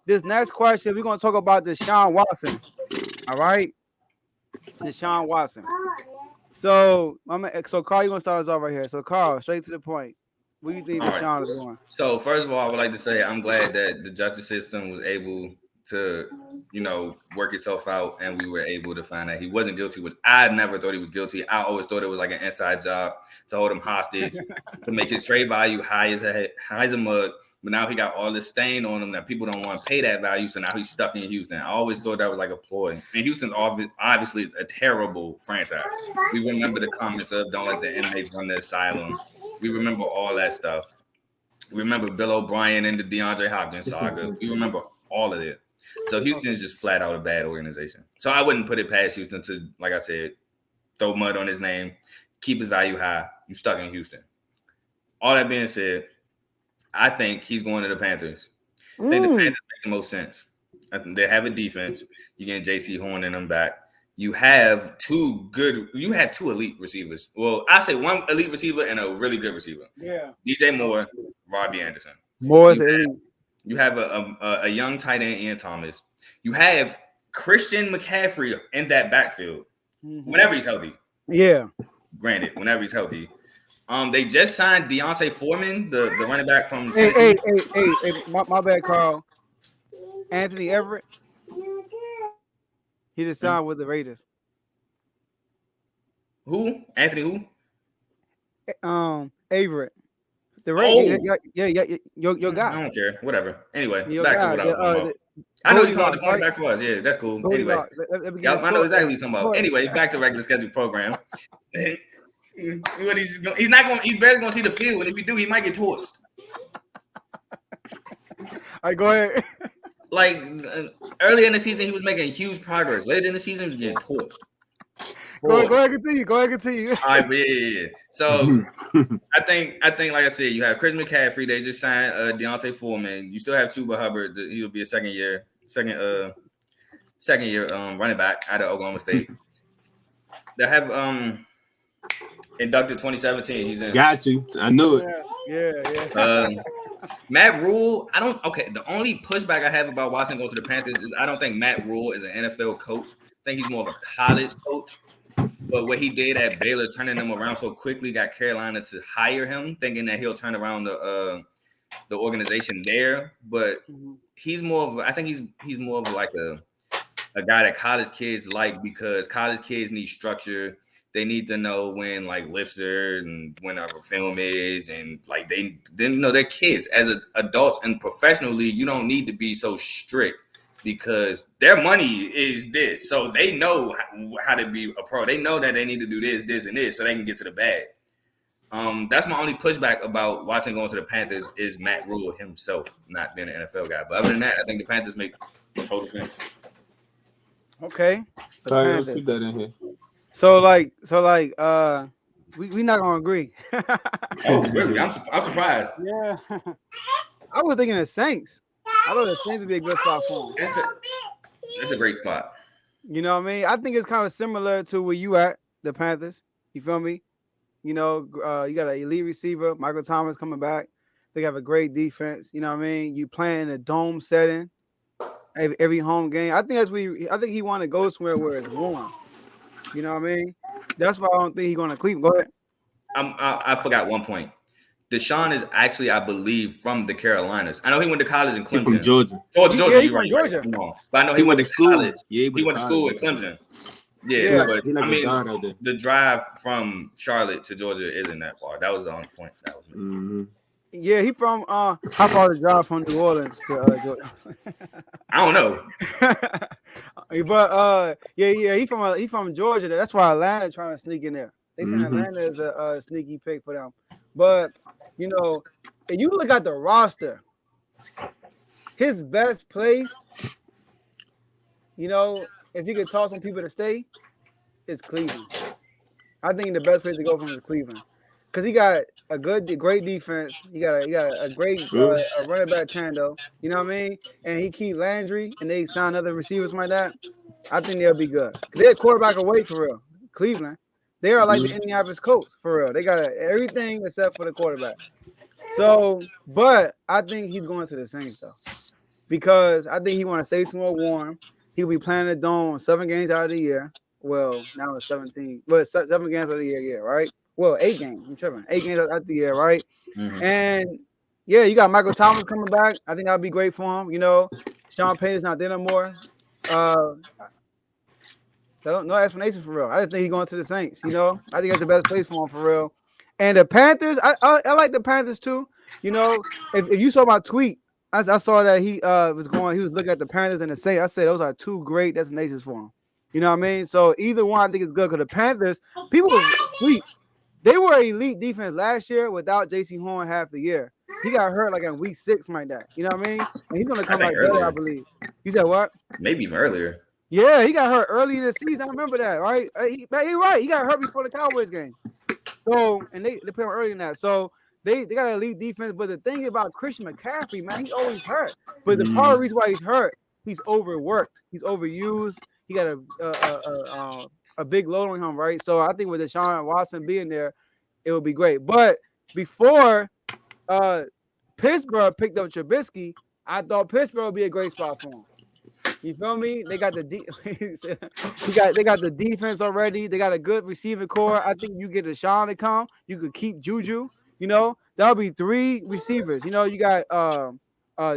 this next question, we're gonna talk about Deshaun Watson. All right, Deshaun Watson. So Carl, you gonna start us off right here. So Carl, straight to the point. What do you think All right. Deshaun is doing? So first of all, I would like to say I'm glad that the justice system was able to, work itself out, and we were able to find that he wasn't guilty. Which I never thought he was guilty. I always thought it was like an inside job to hold him hostage, to make his trade value high as a mug. But now he got all this stain on him that people don't want to pay that value. So now he's stuck in Houston. I always thought that was like a ploy. And Houston's obviously a terrible franchise. We remember the comments of "Don't let the inmates run the asylum." We remember all that stuff. We remember Bill O'Brien and the DeAndre Hopkins saga. We remember all of it. So Houston is just flat out a bad organization. So I wouldn't put it past Houston to, like I said, throw mud on his name, keep his value high. You stuck in Houston. All that being said, I think he's going to the Panthers. I think the Panthers make the most sense. They have a defense. You get J.C. Horn and them back. You have two elite receivers. Well, I say one elite receiver and a really good receiver. Yeah. DJ Moore, Robbie Anderson. You have a young tight end, Ian Thomas. You have Christian McCaffrey in that backfield whenever he's healthy. Yeah. Granted, whenever he's healthy. They just signed Deontay Foreman, the running back from Tennessee. Hey, my bad, Carl. Anthony Everett. He just signed with the Raiders. Who? Anthony who? Everett. The Raiders. Yeah, your guy. I don't care. Whatever. Anyway, Your back guy, to what I was talking about. I know you're talking about the cornerback for us. Yeah, that's cool. Anyway, I know exactly what you're talking about. Anyway, back to regular schedule program. He's barely gonna see the field, and if he do, he might get torched. All right, go ahead. Like early in the season, he was making huge progress. Later in the season, he was getting torched. Go ahead, continue. All right, but yeah. So I think, like I said, you have Chris McCaffrey. They just signed Deontay Foreman. You still have Chuba Hubbard. He'll be a second year running back out of Oklahoma State. They have inducted 2017. He's in. Got you. I knew it. Yeah. Matt Rule. The only pushback I have about Watson going to the Panthers is I don't think Matt Rule is an NFL coach. I think he's more of a college coach. But what he did at Baylor, turning them around so quickly, got Carolina to hire him, thinking that he'll turn around the organization there. But he's more of he's more of like a guy that college kids like, because college kids need structure. They need to know when like lifts are and when our film is, and like they're kids. As adults and professional league, you don't need to be so strict, because their money is this. So they know how to be a pro. They know that they need to do this, this, and this so they can get to the bag. That's my only pushback about Watson going to the Panthers is Matt Rule himself not being an NFL guy. But other than that, I think the Panthers make total sense. Okay. Sorry, let's keep that in here. So we not gonna agree. Oh, really? I'm surprised. Yeah. I was thinking the Saints. I thought the Saints would be a good spot for him. It's a great spot. You know what I mean? I think it's kind of similar to where you at, the Panthers. You feel me? You know, you got an elite receiver, Michael Thomas coming back. They have a great defense. You know what I mean? You playing a dome setting every home game. I think he want to go somewhere where it's warm. You know what I mean? That's why I don't think he's going to Cleveland. Go ahead. I forgot one point. Deshaun is actually, I believe, from the Carolinas. I know he went to college in Clemson. From Georgia. Georgia. You're right. Georgia. But I know he went to college. Yeah, he went to school at Clemson. Yeah, but I mean, the drive from Charlotte to Georgia isn't that far. That was the only point that was missing. Mm-hmm. Yeah, he from how far the drive from New Orleans to Georgia? I don't know. But he from Georgia. That's why Atlanta trying to sneak in there. They say Atlanta is a sneaky pick for them. But you know, if you look at the roster, his best place, you know, if you could talk some people to stay, is Cleveland. I think the best place to go from is Cleveland, because he got a great defense. He got a great a running back Chando. You know what I mean? And he keep Landry, and they sign other receivers like that. I think they'll be good. They're quarterback away for real. Cleveland. They are like the Indianapolis Colts for real. They got everything except for the quarterback. So, but I think he's going to the Saints though. because I think he want to stay somewhere warm. He'll be playing the dome 7 games out of the year. Well, now it's 17, but 7 games out of the year, yeah, right? Well, 8 games. I'm tripping. 8 games out of the year, right? Mm-hmm. And yeah, you got Michael Thomas coming back. I think that'll be great for him. You know, Sean Payton's not there no more. No explanation for real. I just think he's going to the Saints. You know, I think that's the best place for him for real. And the Panthers, I like the Panthers too. You know, if you saw my tweet, I saw that he was looking at the Panthers and the Saints. I said those are 2 great destinations for him. You know what I mean? So either one I think is good because the Panthers, people sleep. They were elite defense last year without J.C. Horn half the year. He got hurt like in week 6, like that. You know what I mean? And he's gonna come back better, I believe. You said what? Maybe even earlier. Yeah, he got hurt early in the season. I remember that, right? He's right. He got hurt before the Cowboys game. So, and they put him early in that. So they got an elite defense. But the thing about Christian McCaffrey, man, he's always hurt. But the part of the reason why he's hurt, he's overworked. He's overused. He got a big load on him, right? So I think with Deshaun Watson being there, it would be great. But before Pittsburgh picked up Trubisky, I thought Pittsburgh would be a great spot for him. You feel me? They got the they got the defense already. They got a good receiving core. I think you get Deshaun to come. You could keep Juju. You know, that'll be 3 receivers. You know, you got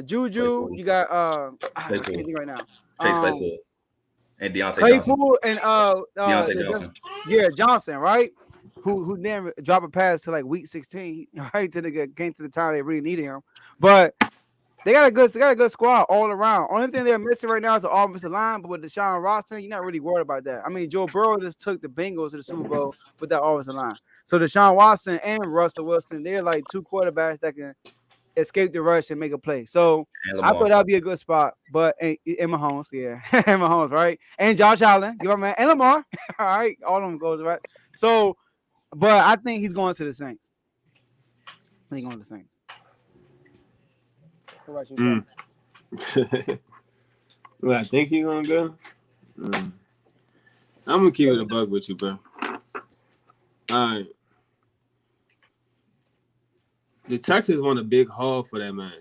Juju. You got I can't think right now. Chase Claypool and Deontay Claypool Johnson. And Deontay Johnson. Yeah, Johnson, right? Who then drop a pass to like week 16, right? To the came to the time they really needed him, but. They got a good squad all around. Only thing they're missing right now is the offensive line, but with Deshaun Watson, you're not really worried about that. I mean, Joe Burrow just took the Bengals to the Super Bowl with that offensive line. So Deshaun Watson and Russell Wilson, they're like 2 quarterbacks that can escape the rush and make a play. So I thought that'd be a good spot. But and Mahomes, yeah, and Mahomes, right? And Josh Allen, give him man, and Lamar, all right, all of them goes right. So, but I think he's going to the Saints. I think he's going to the Saints. Well, I think he's gonna go. I'm gonna keep it a bug with you, bro. All right. The Texans want a big haul for that man,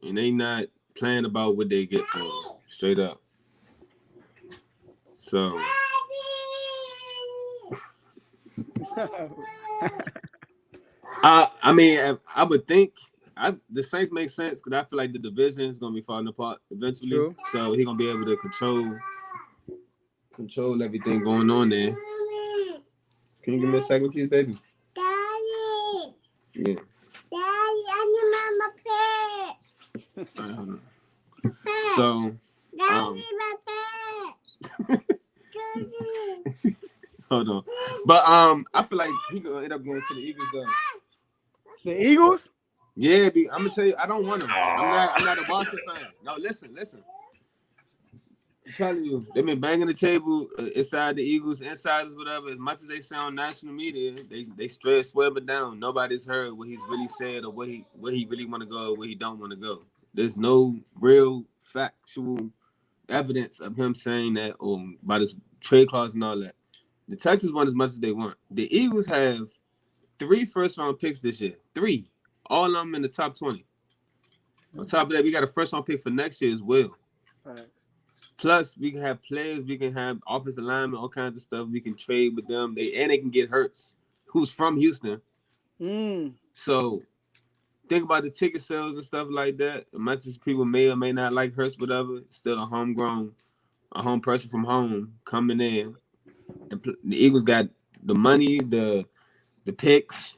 and they not playing about what they get for him, straight up. So. I mean, I would think the Saints make sense because I feel like the division is gonna be falling apart eventually. True. So he's gonna be able to control everything going on there. Can you give me a second, please, baby? Daddy. Yeah. Daddy, I need my pet. Hold on. So. Daddy, my pet. Hold on, but I feel like he gonna end up going to the Eagles though. The Eagles? Yeah, I'm gonna tell you, I don't want him. I'm not a Boston fan. No, listen. I'm telling you, they've been banging the table inside the Eagles, insiders, whatever. As much as they say on national media, they straight swear it down. Nobody's heard what he's really said or where he really want to go or where he don't want to go. There's no real factual evidence of him saying that or about his trade clause and all that. The Texans want as much as they want. The Eagles have 3 first-round picks this year. 3. All of them in the top 20. On top of that, we got a first-round pick for next year as well. Right. Plus, we can have players. We can have offensive linemen, all kinds of stuff. We can trade with them. They can get Hurts, who's from Houston. So think about the ticket sales and stuff like that. As much as people may or may not like Hurts, whatever, still a home person from home coming in. And the Eagles got the money, the picks.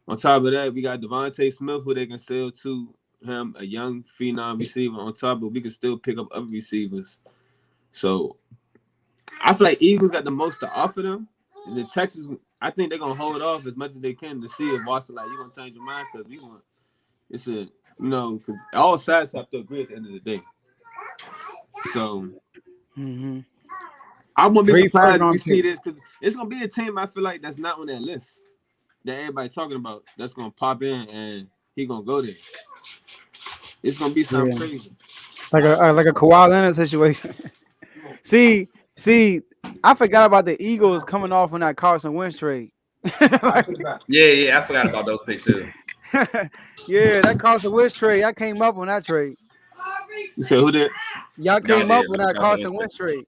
On top of that, we got Devontae Smith, who they can sell to him, a young phenom receiver. On top of it, we can still pick up other receivers. So I feel like Eagles got the most to offer them. And the Texans, I think they're gonna hold off as much as they can to see if Watson you're gonna change your mind because it's cause all sides have to agree at the end of the day. So. I won't be surprised if we see this because it's gonna be a team I feel like that's not on that list that everybody talking about. That's gonna pop in and he gonna go there. It's gonna be something crazy, like a Kawhi Leonard situation. see, I forgot about the Eagles coming off on that Carson Wentz trade. Yeah, I forgot about those picks too. Yeah, that Carson Wentz trade. I came up on that trade. You said who did? Y'all came up with that Carson Wentz trade.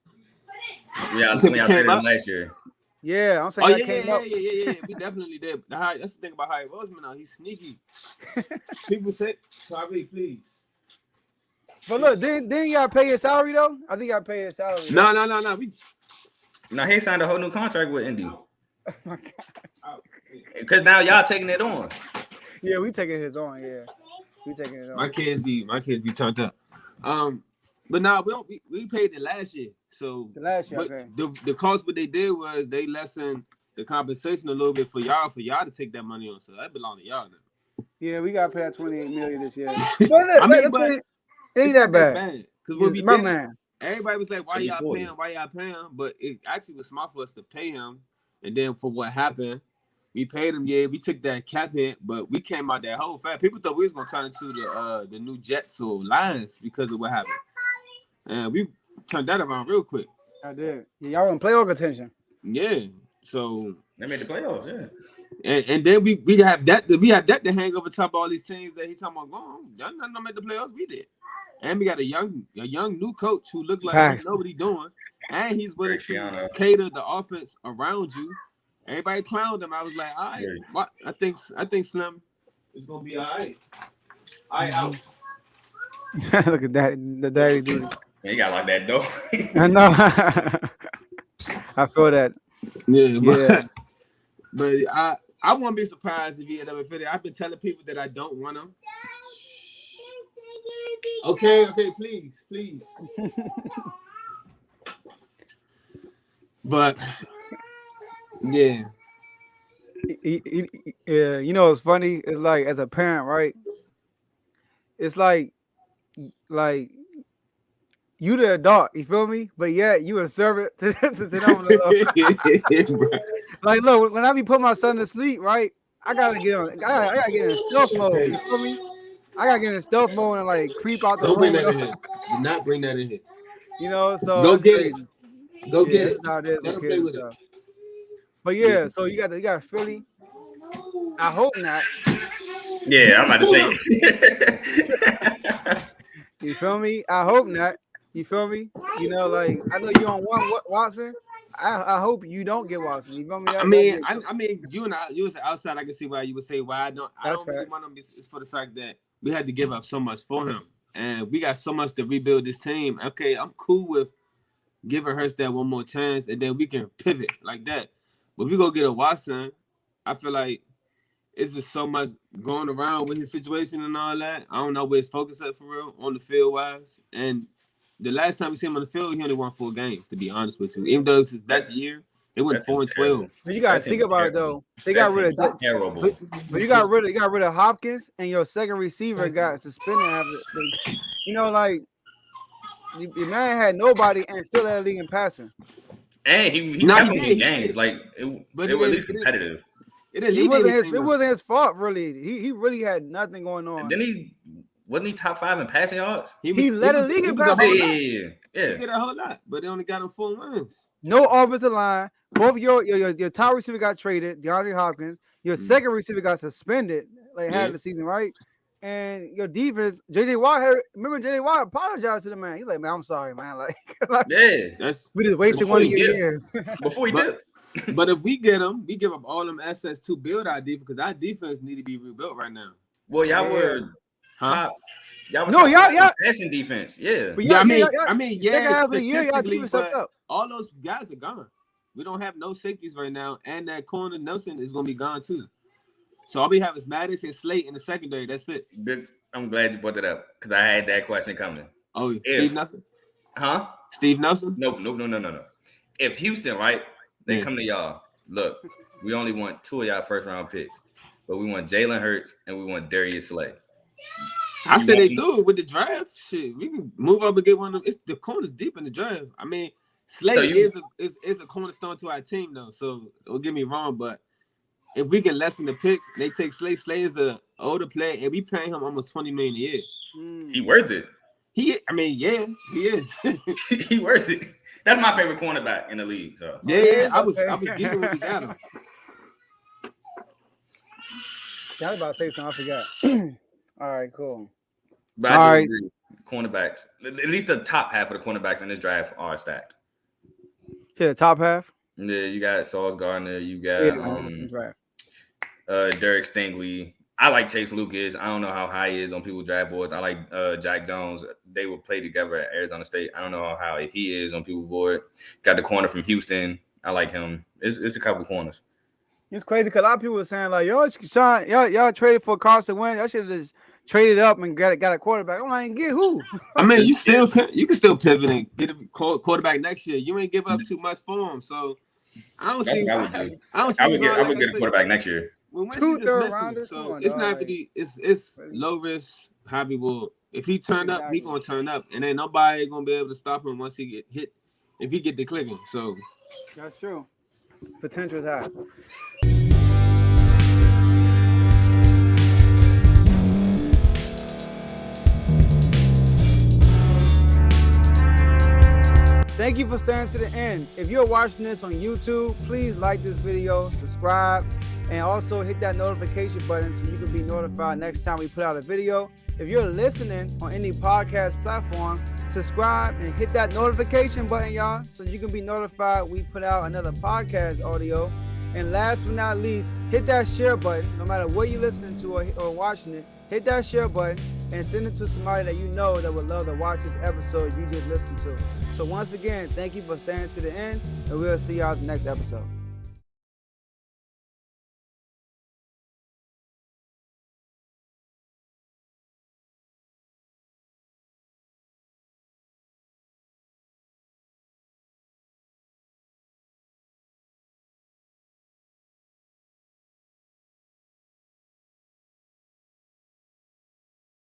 Yeah, I think y'all traded him last year. Yeah, I'm saying Oh, y'all came up. Yeah. We definitely did. That's the thing about Harry Roseman, though. He's sneaky. People say, sorry, please. But look, didn't y'all pay his salary though? I think y'all pay his salary. No. Now he signed a whole new contract with Indy. Oh my God. Because now y'all taking it on. Yeah, we taking his on. Yeah, we taking it on. My kids be turned up. But now we paid it last year. So The last year, but okay. the cost what they did was they lessened the compensation a little bit for y'all to take that money on. So that belongs to y'all now. Yeah, we gotta pay that $28 million this year. But it ain't that bad. Because when we my did man. Everybody was like, why y'all paying? But it actually was smart for us to pay him. And then for what happened, we paid him. Yeah, we took that cap hit, but we came out that whole fat. People thought we was gonna turn into the new Jets or Lions because of what happened. And we turned that around real quick. I did. Yeah, y'all in playoff contention. Yeah. So they made the playoffs, yeah. And then we have that to hang over top of all these things that he talking about going. Y'all not make the playoffs, we did. And we got a young new coach who looked like he know what he's doing. And he's willing to cater the offense around you. Everybody clowned him. I was like, all right, I think Slim is gonna be all right. All right, out. Look at that, the daddy dude. He got like that though. I know. I feel that. Yeah. But I won't be surprised if he end up in Philly. I've been telling people that I don't want him. Okay, please. But yeah. Yeah, you know, it's funny. It's like as a parent, right? It's like you the adult, you feel me? But yeah, you a servant to them. Like, look, when I be putting my son to sleep, right? I gotta get in stealth mode. You feel me? I gotta get in stealth mode and like creep out the room. Bring that in here. Do not bring that in here. You know, so go get crazy. It. Go get it. How it is with kids with it. But yeah, so you got Philly. I hope not. Yeah, I'm about to say. You feel me? I hope not. You feel me? You know, like I know you don't want Watson. I hope you don't get Watson. You feel me? I mean, you was outside. I can see why you would say why I don't really want him. It's for the fact that we had to give up so much for him, and we got so much to rebuild this team. Okay, I'm cool with giving Hurst that one more chance, and then we can pivot like that. But if we go get a Watson, I feel like it's just so much going around with his situation and all that. I don't know where his focus at for real on the field wise. And the last time we see him on the field, he only won 4 games, to be honest with you. Even though it's his best year, it went 4-12. But you gotta think about it though. They got rid of terrible. But you got rid of Hopkins, and your second receiver got suspended. You know, like the man had nobody and still led the league in passing. And he kept him in games. Like they were at least competitive. It wasn't his fault, really. He really had nothing going on. And wasn't he top 5 in passing yards? He led the league in passing. Yeah. He did a whole lot, but they only got him 4 wins. No offensive line. Both your top receiver got traded, DeAndre Hopkins. Your second receiver got suspended, like half the season, right? And your defense, JJ Watt. Remember JJ Watt apologized to the man. He's like, man, I'm sorry, man. Like we just wasted one of your years. Before he did. But if we get him, we give up all them assets to build our defense because our defense need to be rebuilt right now. Well, y'all were top. Y'all passing defense, yeah. But I mean, second half of the year, y'all defense up. All those guys are gone. We don't have no safeties right now, and that corner Nelson is going to be gone too. So all we have is Maddox and Slate in the secondary. That's it. I'm glad you brought that up because I had that question coming. Oh, Steve Nelson? Huh? Steve Nelson? Nope. If Houston, right, they come to y'all. Look, we only want 2 of y'all first round picks, but we want Jalen Hurts and we want Darius Slay. I said they do it with the draft. Shit, we can move up and get one of them. The corner's deep in the draft. I mean, Slay is a cornerstone to our team, though. So don't get me wrong, but if we can lessen the picks, they take Slay. Slay is an older player, and we paying him almost $20 million a year. He worth it. He is. He worth it. That's my favorite cornerback in the league. So I was geeking when we got him. I was about to say something. I forgot. All right, cool. But cornerbacks, at least the top half of the cornerbacks in this draft are stacked. To the top half. Yeah, you got Sauce Gardner, you got Derek Stingley. I like Chase Lucas. I don't know how high he is on people's draft boards. I like Jack Jones. They will play together at Arizona State. I don't know how high he is on people's board. Got the corner from Houston. I like him. It's a couple corners. It's crazy because a lot of people were saying like, y'all traded for Carson Wentz. Y'all should have just traded up and got a quarterback. I'm like, get who? I mean, you can still pivot and get a quarterback next year. You ain't give up too much for him, so I don't see. I would get a quarterback next year. Well, 2 third rounders. So it's not really it's low risk. Javi will, if he turn up, he gonna turn up, and ain't nobody gonna be able to stop him once he get hit. If he get the clicking, so that's true. Potential is high. Thank you for staying to the end. If you're watching this on YouTube, please like this video, subscribe, and also hit that notification button so you can be notified next time we put out a video. If you're listening on any podcast platform, subscribe and hit that notification button, y'all, so you can be notified we put out another podcast audio. And last but not least, hit that share button. No matter what you're listening to or watching it, hit that share button and send it to somebody that you know that would love to watch this episode you just listened to. So once again, thank you for staying to the end, and we'll see y'all at the next episode.